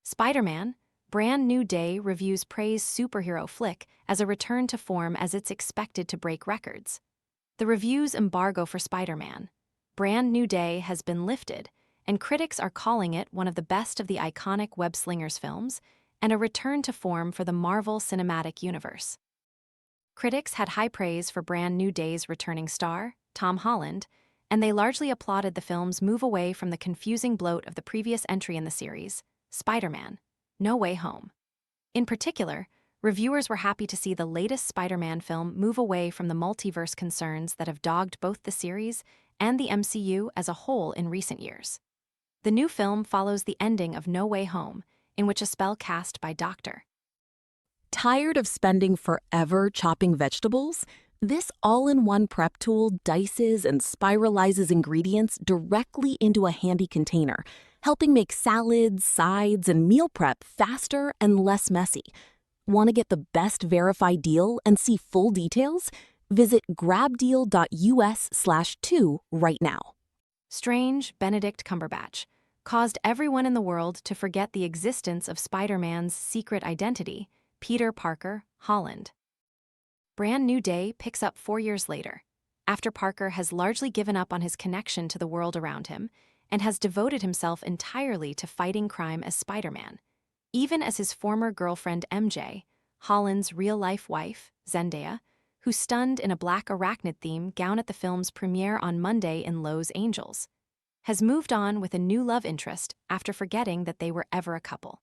Spider-Man, Brand New Day reviews praise superhero flick as a return to form as it's expected to break records. The review's embargo for Spider-Man, Brand New Day has been lifted, and critics are calling it one of the best of the iconic web-slingers films and a return to form for the Marvel Cinematic Universe. Critics had high praise for Brand New Day's returning star, Tom Holland, and they largely applauded the film's move away from the confusing bloat of the previous entry in the series, Spider-Man: No Way Home. In particular, reviewers were happy to see the latest Spider-Man film move away from the multiverse concerns that have dogged both the series and the MCU as a whole in recent years. The new film follows the ending of No Way Home, in which a spell cast by Dr. Tired of spending forever chopping vegetables? This all-in-one prep tool dices and spiralizes ingredients directly into a handy container, helping make salads, sides, and meal prep faster and less messy. Want to get the best verified deal and see full details? Visit grabdeal.us/2 right now. Strange Benedict Cumberbatch caused everyone in the world to forget the existence of Spider-Man's secret identity, Peter Parker, Holland. Brand New Day picks up 4 years later, after Parker has largely given up on his connection to the world around him and has devoted himself entirely to fighting crime as Spider-Man, even as his former girlfriend MJ, Holland's real-life wife, Zendaya, who stunned in a black arachnid-theme gown at the film's premiere on Monday in Los Angeles, has moved on with a new love interest after forgetting that they were ever a couple.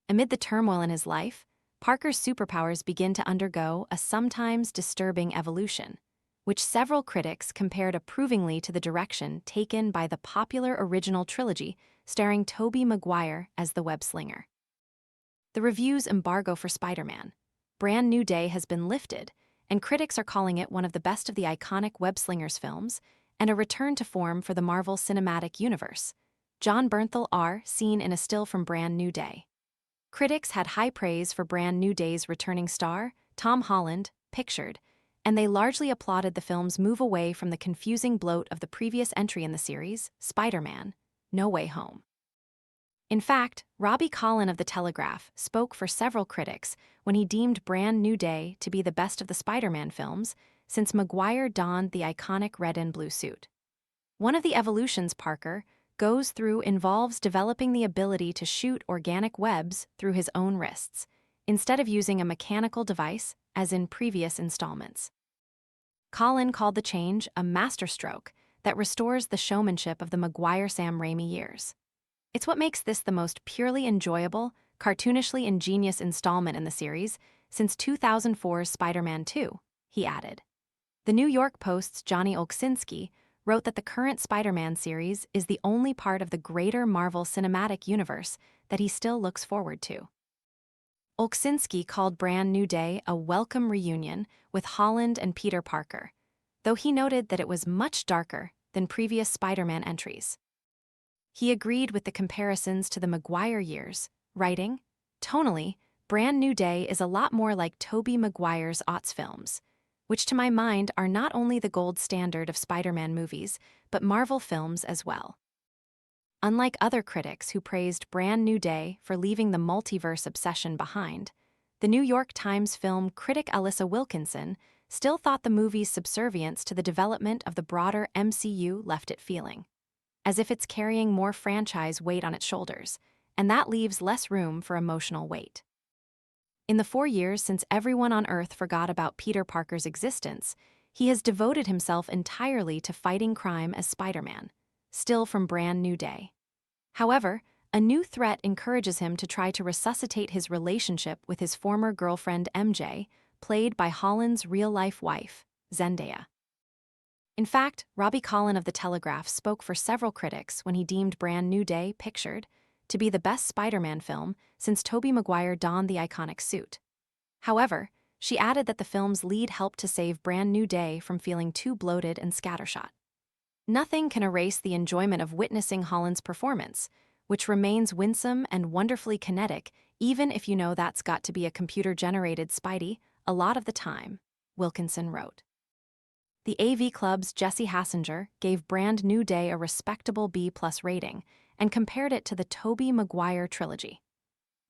Amid the turmoil in his life, Parker's superpowers begin to undergo a sometimes disturbing evolution, which several critics compared approvingly to the direction taken by the popular original trilogy starring Tobey Maguire as the web-slinger. The review's embargo for Spider-Man, Brand New Day has been lifted, and critics are calling it one of the best of the iconic web-slingers films and a return to form for the Marvel Cinematic Universe. John Bernthal R. seen in a still from Brand New Day. Critics had high praise for Brand New Day's returning star, Tom Holland, pictured, and they largely applauded the film's move away from the confusing bloat of the previous entry in the series, Spider-Man: No Way Home. In fact, Robbie Collin of The Telegraph spoke for several critics when he deemed Brand New Day to be the best of the Spider-Man films since Maguire donned the iconic red and blue suit. One of the evolutions Parker goes through involves developing the ability to shoot organic webs through his own wrists, instead of using a mechanical device as in previous installments. Collin called the change a masterstroke that restores the showmanship of the Maguire-Sam Raimi years. It's what makes this the most purely enjoyable, cartoonishly ingenious installment in the series since 2004's Spider-Man 2, he added. The New York Post's Johnny Olksinski wrote that the current Spider-Man series is the only part of the greater Marvel Cinematic Universe that he still looks forward to. Olksinski called Brand New Day a welcome reunion with Holland and Peter Parker, though he noted that it was much darker than previous Spider-Man entries. He agreed with the comparisons to the Maguire years, writing, "Tonally, Brand New Day is a lot more like Tobey Maguire's aughts films, which to my mind are not only the gold standard of Spider-Man movies, but Marvel films as well." Unlike other critics who praised Brand New Day for leaving the multiverse obsession behind, the New York Times film critic Alyssa Wilkinson still thought the movie's subservience to the development of the broader MCU left it feeling as if it's carrying more franchise weight on its shoulders, and that leaves less room for emotional weight. In the 4 years since everyone on Earth forgot about Peter Parker's existence, he has devoted himself entirely to fighting crime as Spider-Man, still from Brand New Day. However, a new threat encourages him to try to resuscitate his relationship with his former girlfriend MJ, played by Holland's real-life wife, Zendaya. In fact, Robbie Collin of The Telegraph spoke for several critics when he deemed Brand New Day, pictured, to be the best Spider-Man film since Tobey Maguire donned the iconic suit. However, she added that the film's lead helped to save Brand New Day from feeling too bloated and scattershot. Nothing can erase the enjoyment of witnessing Holland's performance, which remains winsome and wonderfully kinetic even if you know that's got to be a computer-generated Spidey a lot of the time, Wilkinson wrote. The AV Club's Jesse Hassinger gave Brand New Day a respectable B+ rating and compared it to the Tobey Maguire trilogy.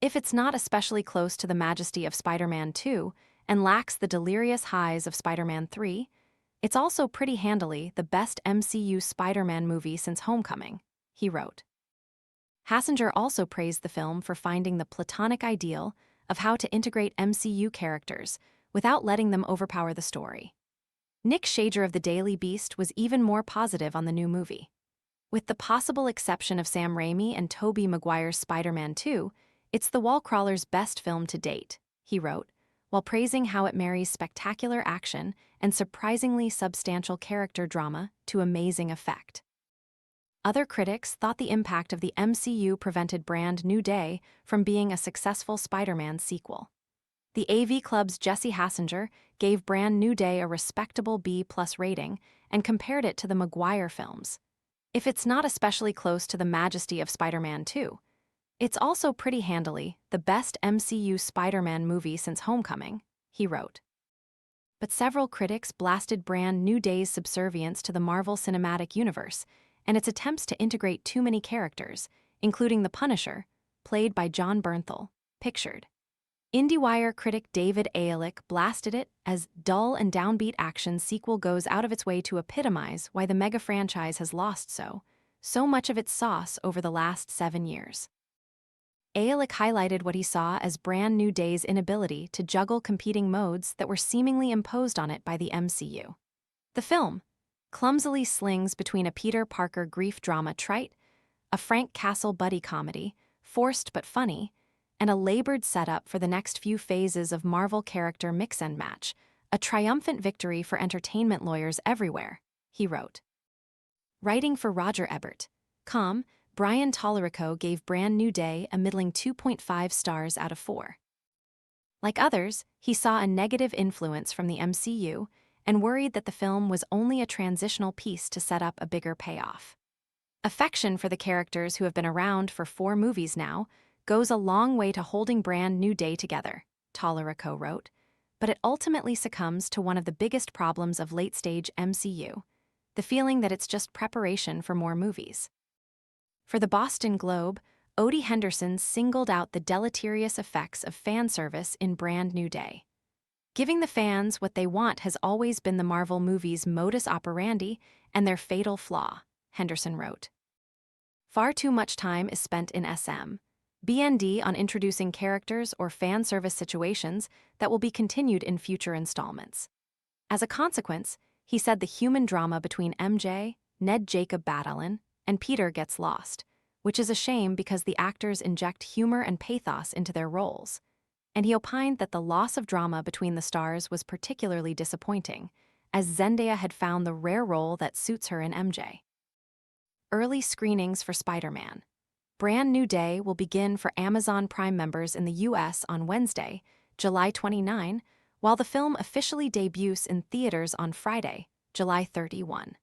If it's not especially close to the majesty of Spider-Man 2 and lacks the delirious highs of Spider-Man 3, it's also pretty handily the best MCU Spider-Man movie since Homecoming, he wrote. Hassinger also praised the film for finding the platonic ideal of how to integrate MCU characters without letting them overpower the story. Nick Shager of the Daily Beast was even more positive on the new movie. With the possible exception of Sam Raimi and Tobey Maguire's Spider-Man 2, it's the wall-crawler's best film to date, he wrote, while praising how it marries spectacular action and surprisingly substantial character drama to amazing effect. Other critics thought the impact of the MCU prevented Brand New Day from being a successful Spider-Man sequel. The AV Club's Jesse Hassinger gave Brand New Day a respectable B+ rating and compared it to the Maguire films. If it's not especially close to the majesty of Spider-Man 2, it's also pretty handily the best MCU Spider-Man movie since Homecoming, he wrote. But several critics blasted Brand New Day's subservience to the Marvel Cinematic Universe and its attempts to integrate too many characters, including the Punisher, played by John Bernthal, pictured. IndieWire critic David Ayalik blasted it as dull and downbeat action sequel goes out of its way to epitomize why the mega franchise has lost so much of its sauce over the last 7 years. Ayalik highlighted what he saw as Brand New Day's inability to juggle competing modes that were seemingly imposed on it by the MCU. The film clumsily slings between a Peter Parker grief drama trite, a Frank Castle buddy comedy, forced but funny, and a labored setup for the next few phases of Marvel character mix and match, a triumphant victory for entertainment lawyers everywhere, he wrote. Writing for Roger Ebert.com, Brian Tallarico gave Brand New Day a middling 2.5 stars out of 4. Like others, he saw a negative influence from the MCU and worried that the film was only a transitional piece to set up a bigger payoff. Affection for the characters who have been around for 4 movies now goes a long way to holding Brand New Day together, Tallarico wrote, but it ultimately succumbs to one of the biggest problems of late-stage MCU, the feeling that it's just preparation for more movies. For the Boston Globe, Odie Henderson singled out the deleterious effects of fan service in Brand New Day. Giving the fans what they want has always been the Marvel movies' modus operandi and their fatal flaw, Henderson wrote. Far too much time is spent in BND on introducing characters or fan service situations that will be continued in future installments. As a consequence, he said the human drama between MJ, Ned Jacob Batalon, and Peter gets lost, which is a shame because the actors inject humor and pathos into their roles. And he opined that the loss of drama between the stars was particularly disappointing, as Zendaya had found the rare role that suits her in MJ. Early screenings for Spider-Man. Brand New Day will begin for Amazon Prime members in the U.S. on Wednesday, July 29, while the film officially debuts in theaters on Friday, July 31.